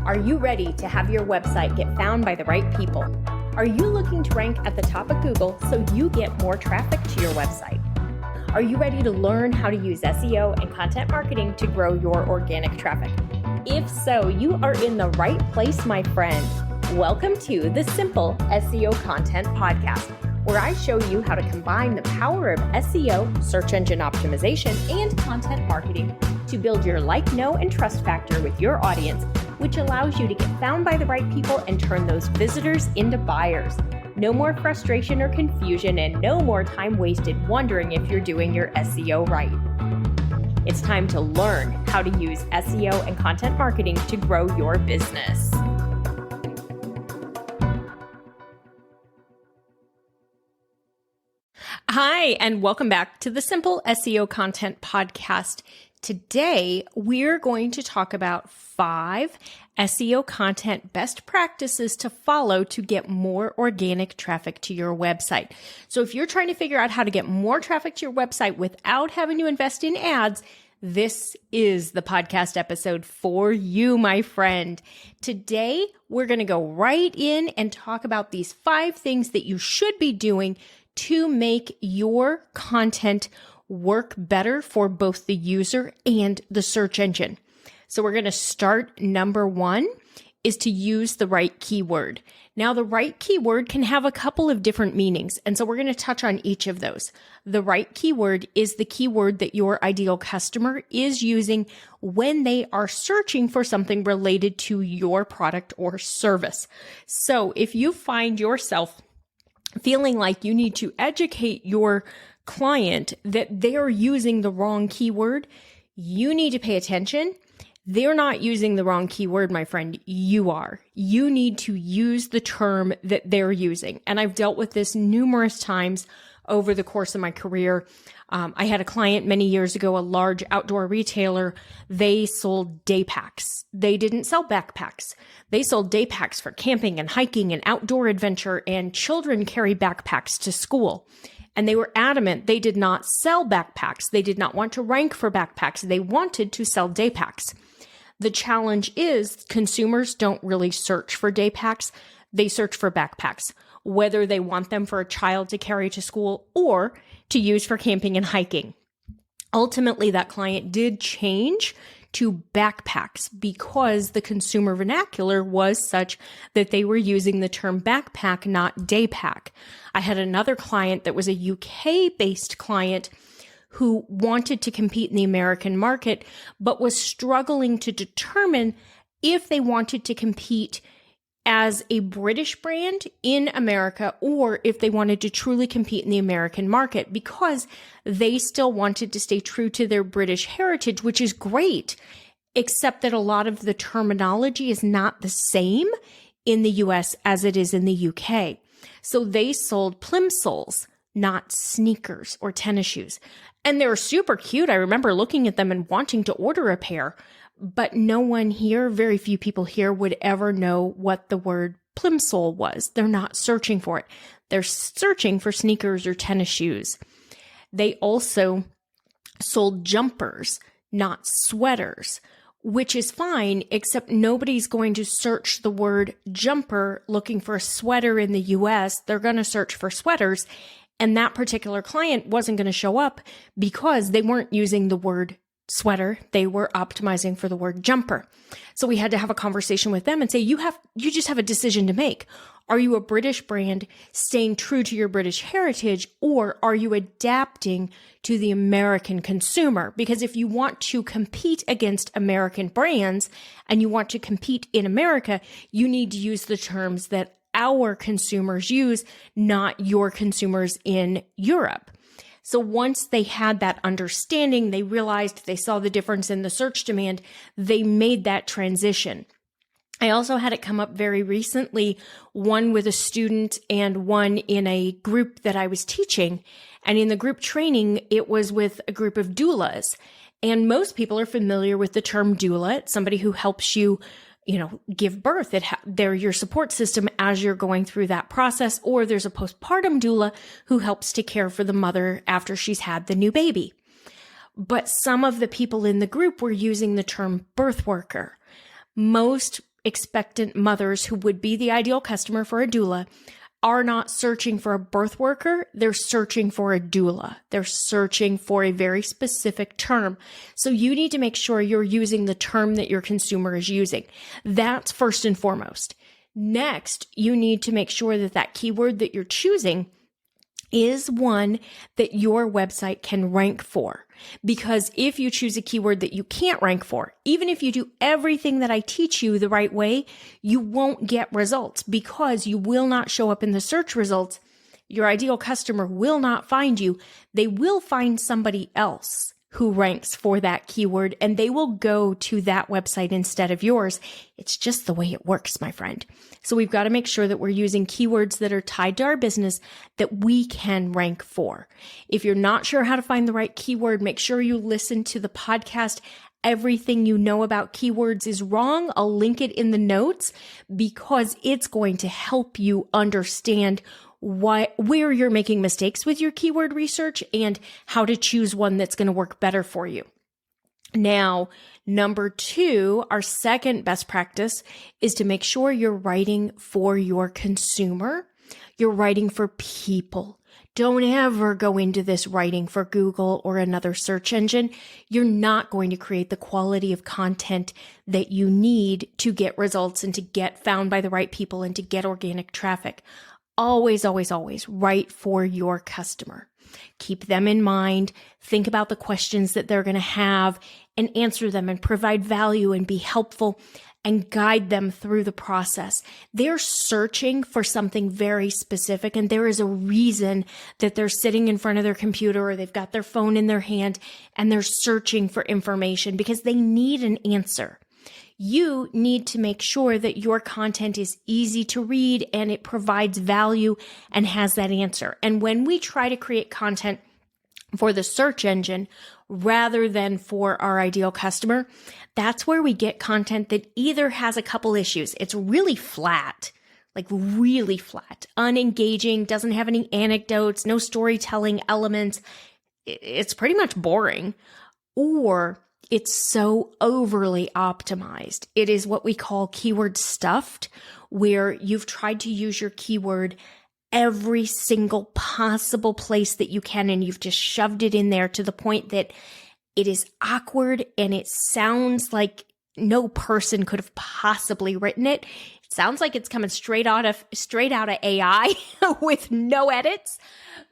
Are you ready to have your website get found by the right people? Are you looking to rank at the top of Google so you get more traffic to your website? Are you ready to learn how to use SEO and content marketing to grow your organic traffic? If so, you are in the right place, my friend. Welcome to the Simple SEO Content Podcast, where I show you how to combine the power of SEO, search engine optimization, and content marketing to build your like, know, and trust factor with your audience, which allows you to get found by the right people and turn those visitors into buyers. No more frustration or confusion, and no more time wasted wondering if you're doing your SEO right. It's time to learn how to use SEO and content marketing to grow your business. Hi, and welcome back to the Simple SEO Content Podcast. Today, we're going to talk about 5 SEO content best practices to follow to get more organic traffic to your website. So if you're trying to figure out how to get more traffic to your website without having to invest in ads, this is the podcast episode for you, my friend. Today, we're going to go right in and talk about these 5 things that you should be doing to make your content work better for both the user and the search engine. So we're going to start. Number 1 is to use the right keyword. Now, the right keyword can have a couple of different meanings, and so we're going to touch on each of those. The right keyword is the keyword that your ideal customer is using when they are searching for something related to your product or service. So if you find yourself feeling like you need to educate your client that they're using the wrong keyword, you need to pay attention. They're not using the wrong keyword, my friend. You are. You need to use the term that they're using. And I've dealt with this numerous times over the course of my career. I had a client many years ago, a large outdoor retailer. They sold day packs. They didn't sell backpacks. They sold day packs for camping and hiking and outdoor adventure, and children carry backpacks to school. And they were adamant they did not sell backpacks. They did not want to rank for backpacks. They wanted to sell day packs. The challenge is consumers don't really search for day packs. They search for backpacks, whether they want them for a child to carry to school or to use for camping and hiking. Ultimately, that client did change to backpacks because the consumer vernacular was such that they were using the term backpack, not day pack. I had another client that was a UK-based client who wanted to compete in the American market, but was struggling to determine if they wanted to compete as a British brand in America or if they wanted to truly compete in the American market, because they still wanted to stay true to their British heritage, which is great, except that a lot of the terminology is not the same in the US as it is in the UK. So they sold plimsolls, not sneakers or tennis shoes. And they were super cute. I remember looking at them and wanting to order a pair. But no one here, very few people here would ever know what the word plimsoll was. They're not searching for it. They're searching for sneakers or tennis shoes. They also sold jumpers, not sweaters, which is fine, except nobody's going to search the word jumper looking for a sweater in the US. They're going to search for sweaters. And that particular client wasn't going to show up because they weren't using the word sweater. They were optimizing for the word jumper. So we had to have a conversation with them and say, you just have a decision to make. Are you a British brand staying true to your British heritage, or are you adapting to the American consumer? Because if you want to compete against American brands and you want to compete in America, you need to use the terms that our consumers use, not your consumers in Europe. So once they had that understanding, they realized, they saw the difference in the search demand, they made that transition. I also had it come up very recently, one with a student and one in a group that I was teaching. And in the group training, it was with a group of doulas. And most people are familiar with the term doula. It's somebody who helps you give birth. They're your support system as you're going through that process. Or there's a postpartum doula who helps to care for the mother after she's had the new baby. But some of the people in the group were using the term birth worker. Most expectant mothers who would be the ideal customer for a doula are not searching for a birth worker. They're searching for a doula. They're searching for a very specific term. So you need to make sure you're using the term that your consumer is using. That's first and foremost. Next, you need to make sure that that keyword that you're choosing is one that your website can rank for. Because if you choose a keyword that you can't rank for, even if you do everything that I teach you the right way, you won't get results because you will not show up in the search results. Your ideal customer will not find you. They will find somebody else who ranks for that keyword, and they will go to that website instead of yours. It's just the way it works, my friend. So we've got to make sure that we're using keywords that are tied to our business that we can rank for. If you're not sure how to find the right keyword, make sure you listen to the podcast. Everything you know about keywords is wrong. I'll link it in the notes because it's going to help you understand where you're making mistakes with your keyword research and how to choose one that's going to work better for you. Now, number 2, our second best practice is to make sure you're writing for your consumer. You're writing for people. Don't ever go into this writing for Google or another search engine. You're not going to create the quality of content that you need to get results and to get found by the right people and to get organic traffic. Always, always, always write for your customer. Keep them in mind. Think about the questions that they're going to have and answer them and provide value and be helpful and guide them through the process. They're searching for something very specific, and there is a reason that they're sitting in front of their computer or they've got their phone in their hand and they're searching for information because they need an answer. You need to make sure that your content is easy to read and it provides value and has that answer. And when we try to create content for the search engine rather than for our ideal customer, that's where we get content that either has a couple issues. It's really flat, like really flat, unengaging, doesn't have any anecdotes, no storytelling elements. It's pretty much boring. Or it's so overly optimized. It is what we call keyword stuffed, where you've tried to use your keyword every single possible place that you can, and you've just shoved it in there to the point that it is awkward and it sounds like no person could have possibly written it. It sounds like it's coming straight out of AI with no edits.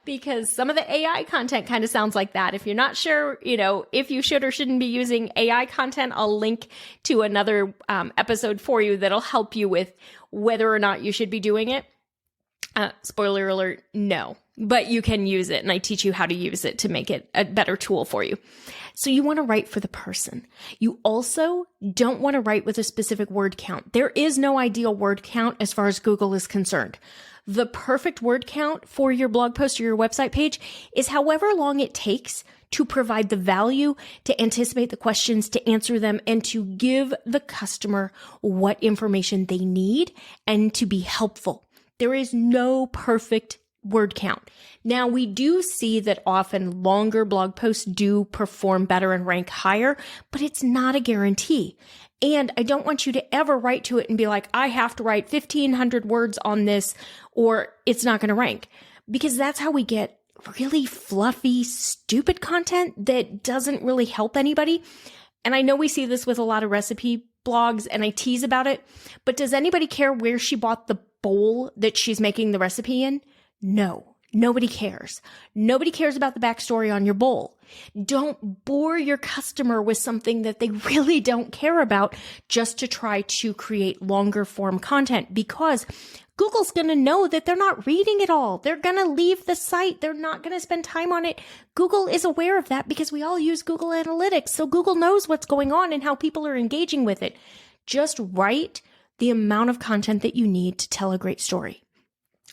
Because some of the AI content kind of sounds like that. If you're not sure, if you should or shouldn't be using AI content, I'll link to another episode for you that'll help you with whether or not you should be doing it. Spoiler alert, no. But you can use it, and I teach you how to use it to make it a better tool for you. So you want to write for the person. You also don't want to write with a specific word count. There is no ideal word count as far as Google is concerned. The perfect word count for your blog post or your website page is however long it takes to provide the value, to anticipate the questions, to answer them, and to give the customer what information they need and to be helpful. There is no perfect word count. Now, we do see that often longer blog posts do perform better and rank higher, but it's not a guarantee. And I don't want you to ever write to it and be like, I have to write 1,500 words on this or it's not going to rank. Because that's how we get really fluffy, stupid content that doesn't really help anybody. And I know we see this with a lot of recipe blogs and I tease about it, but does anybody care where she bought the bowl that she's making the recipe in? No. Nobody cares. Nobody cares about the backstory on your bowl. Don't bore your customer with something that they really don't care about just to try to create longer form content, because Google's going to know that they're not reading it all. They're going to leave the site. They're not going to spend time on it. Google is aware of that because we all use Google Analytics. So Google knows what's going on and how people are engaging with it. Just write the amount of content that you need to tell a great story.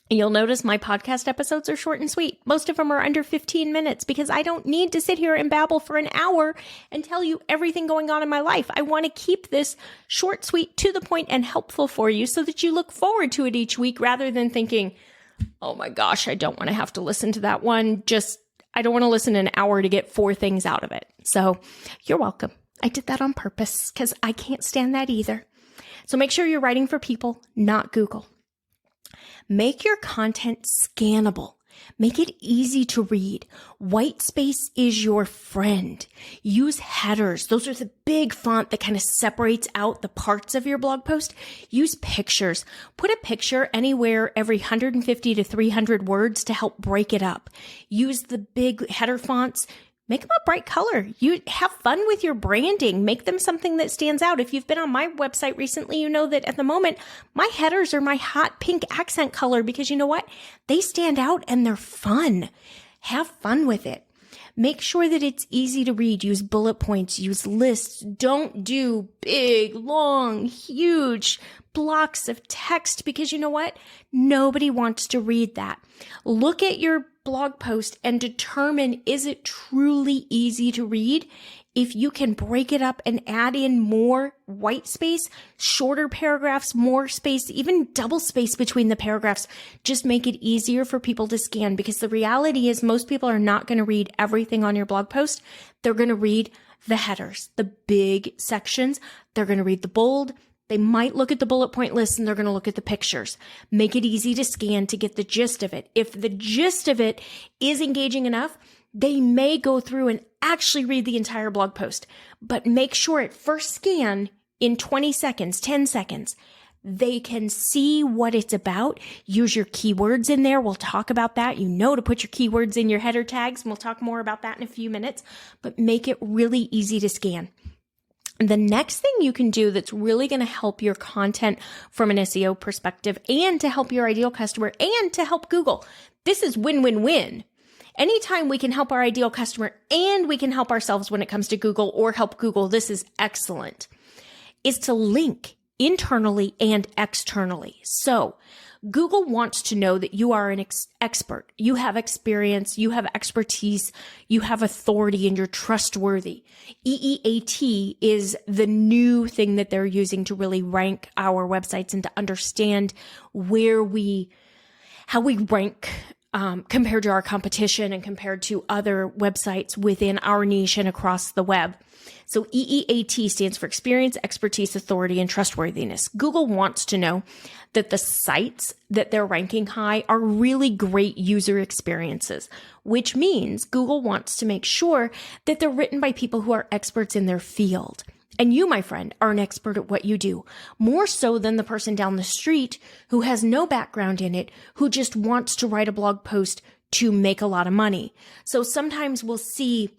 And you'll notice my podcast episodes are short and sweet. Most of them are under 15 minutes because I don't need to sit here and babble for an hour and tell you everything going on in my life. I want to keep this short, sweet, to the point, and helpful for you so that you look forward to it each week rather than thinking, oh my gosh, I don't want to have to listen to that one. I don't want to listen an hour to get 4 things out of it. So you're welcome. I did that on purpose because I can't stand that either. So make sure you're writing for people, not Google. Make your content scannable. Make it easy to read. White space is your friend. Use headers. Those are the big font that kind of separates out the parts of your blog post. Use pictures. Put a picture anywhere every 150 to 300 words to help break it up. Use the big header fonts. Make them a bright color. You have fun with your branding. Make them something that stands out. If you've been on my website recently, you know that at the moment, my headers are my hot pink accent color because you know what? They stand out and they're fun. Have fun with it. Make sure that it's easy to read. Use bullet points. Use lists. Don't do big, long, huge blocks of text because you know what? Nobody wants to read that. Look at your blog post and determine, is it truly easy to read? If you can break it up and add in more white space, shorter paragraphs, more space, even double space between the paragraphs, just make it easier for people to scan because the reality is most people are not going to read everything on your blog post. They're going to read the headers, the big sections. They're going to read the bold. They might look at the bullet point list and they're going to look at the pictures. Make it easy to scan to get the gist of it. If the gist of it is engaging enough, they may go through and actually read the entire blog post. But make sure at first scan in 20 seconds, 10 seconds, they can see what it's about. Use your keywords in there. We'll talk about that. You know to put your keywords in your header tags, and we'll talk more about that in a few minutes. But make it really easy to scan. The next thing you can do that's really going to help your content from an SEO perspective and to help your ideal customer and to help Google. This is win-win-win. Anytime we can help our ideal customer and we can help ourselves when it comes to Google or help Google, this is excellent, is to link internally and externally. So Google wants to know that you are an expert. You have experience, you have expertise, you have authority, and you're trustworthy. EEAT is the new thing that they're using to really rank our websites and to understand how we rank compared to our competition and compared to other websites within our niche and across the web. So EEAT stands for experience, expertise, authority, and trustworthiness. Google wants to know that the sites that they're ranking high are really great user experiences, which means Google wants to make sure that they're written by people who are experts in their field. And you, my friend, are an expert at what you do, more so than the person down the street who has no background in it, who just wants to write a blog post to make a lot of money. So sometimes we'll see,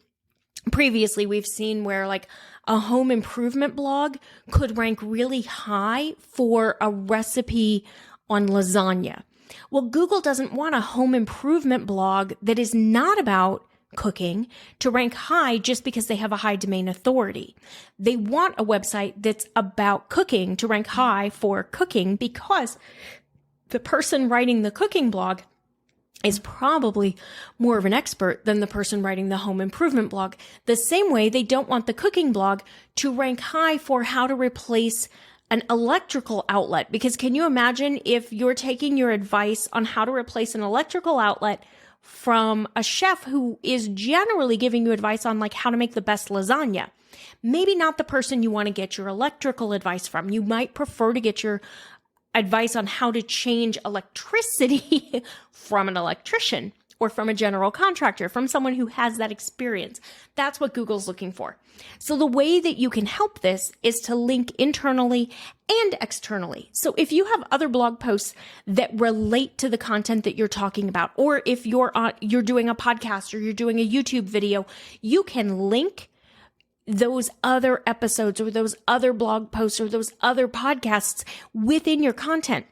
previously we've seen where like a home improvement blog could rank really high for a recipe on lasagna. Well, Google doesn't want a home improvement blog that is not about cooking to rank high just because they have a high domain authority. They want a website that's about cooking to rank high for cooking because the person writing the cooking blog is probably more of an expert than the person writing the home improvement blog. The same way they don't want the cooking blog to rank high for how to replace an electrical outlet. Because can you imagine if you're taking your advice on how to replace an electrical outlet from a chef who is generally giving you advice on like how to make the best lasagna? Maybe not the person you want to get your electrical advice from. You might prefer to get your advice on how to change electricity from an electrician or from a general contractor, from someone who has that experience. That's what Google's looking for. So the way that you can help this is to link internally and externally. So if you have other blog posts that relate to the content that you're talking about, or if you're doing a podcast or you're doing a YouTube video, you can link those other episodes or those other blog posts or those other podcasts within your content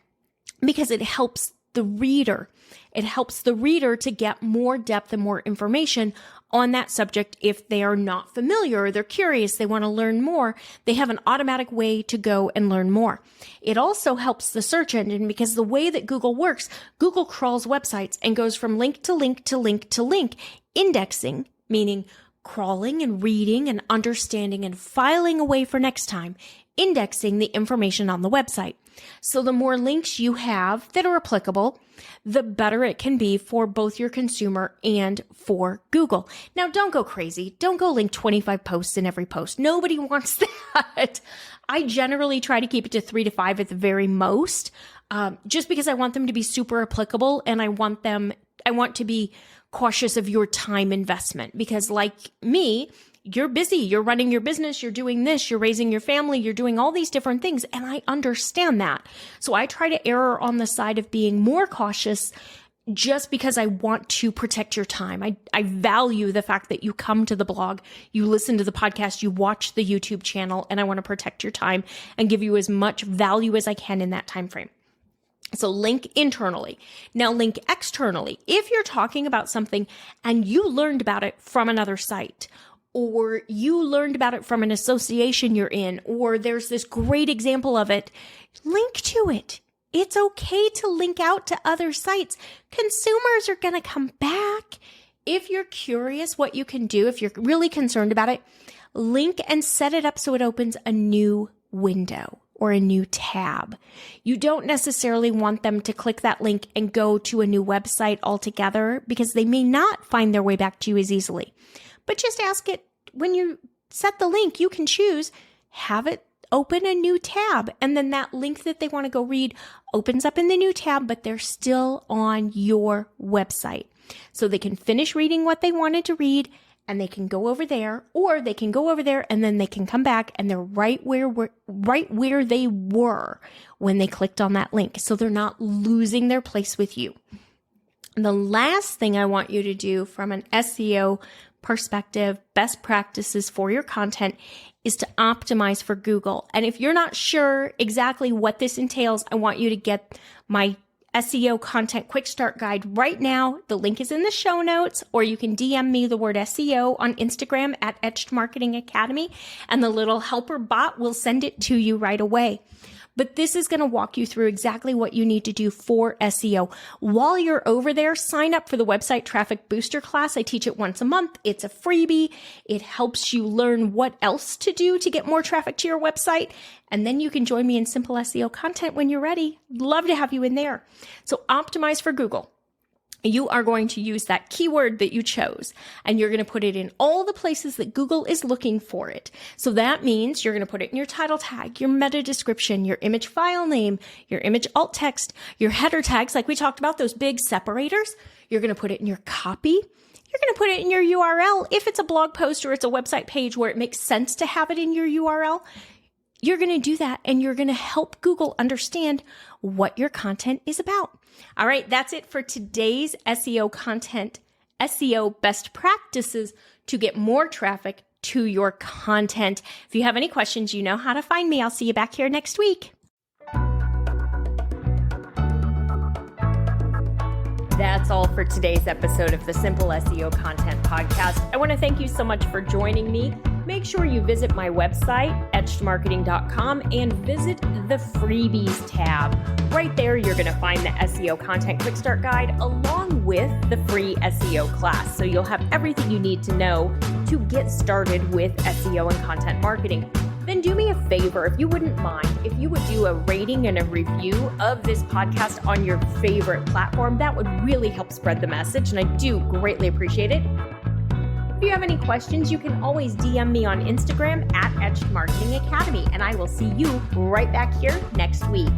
because it helps the reader. It helps the reader to get more depth and more information on that subject if they are not familiar or they're curious, they want to learn more. They have an automatic way to go and learn more. It also helps the search engine because the way that Google works, Google crawls websites and goes from link to link to link to link, indexing, meaning crawling and reading and understanding and filing away for next time, indexing the information on the website. So the more links you have that are applicable, the better it can be for both your consumer and for Google. Now, don't go crazy. Don't go link 25 posts in every post. Nobody wants that. I generally try to keep it to 3 to 5 at the very most, just because I want them to be super applicable, and I want to be cautious of your time investment, because like me, you're busy, you're running your business, you're doing this, you're raising your family, you're doing all these different things. And I understand that. So I try to err on the side of being more cautious, just because I want to protect your time. I value the fact that you come to the blog, you listen to the podcast, you watch the YouTube channel, and I want to protect your time and give you as much value as I can in that time frame. So link internally. Now link externally. If you're talking about something and you learned about it from another site, or you learned about it from an association you're in, or there's this great example of it, link to it. It's okay to link out to other sites. Consumers are going to come back. If you're curious what you can do, if you're really concerned about it, link and set it up so it opens a new window or a new tab. You don't necessarily want them to click that link and go to a new website altogether, because they may not find their way back to you as easily. But just ask it, when you set the link, you can choose, have it open a new tab. And then that link that they want to go read opens up in the new tab, but they're still on your website. So they can finish reading what they wanted to read, and they can go over there, or they can go over there and then they can come back and they're right where they were when they clicked on that link. So they're not losing their place with you. And the last thing I want you to do from an SEO perspective, best practices for your content, is to optimize for Google. And if you're not sure exactly what this entails, I want you to get my SEO content quick start guide right now. The link is in the show notes, or you can DM me the word SEO on Instagram at Etched Marketing Academy, and the little helper bot will send it to you right away. But this is going to walk you through exactly what you need to do for SEO. While you're over there, sign up for the Website Traffic Booster class. I teach it once a month. It's a freebie. It helps you learn what else to do to get more traffic to your website. And then you can join me in Simple SEO Content when you're ready. Love to have you in there. So optimize for Google. You are going to use that keyword that you chose, and you're going to put it in all the places that Google is looking for it. So that means you're going to put it in your title tag, your meta description, your image file name, your image alt text, your header tags, like we talked about, those big separators. You're going to put it in your copy. You're going to put it in your URL. If it's a blog post or it's a website page where it makes sense to have it in your URL, you're going to do that, and you're going to help Google understand what your content is about. All right, that's it for today's SEO content, SEO best practices to get more traffic to your content. If you have any questions, you know how to find me. I'll see you back here next week. That's all for today's episode of the Simple SEO Content Podcast. I want to thank you so much for joining me. Make sure you visit my website, etchedmarketing.com, and visit the freebies tab. Right there, you're going to find the SEO Content Quick Start Guide along with the free SEO class. So you'll have everything you need to know to get started with SEO and content marketing. Then do me a favor, if you wouldn't mind, if you would do a rating and a review of this podcast on your favorite platform. That would really help spread the message, and I do greatly appreciate it. If you have any questions, you can always DM me on Instagram at Etched Marketing Academy, and I will see you right back here next week.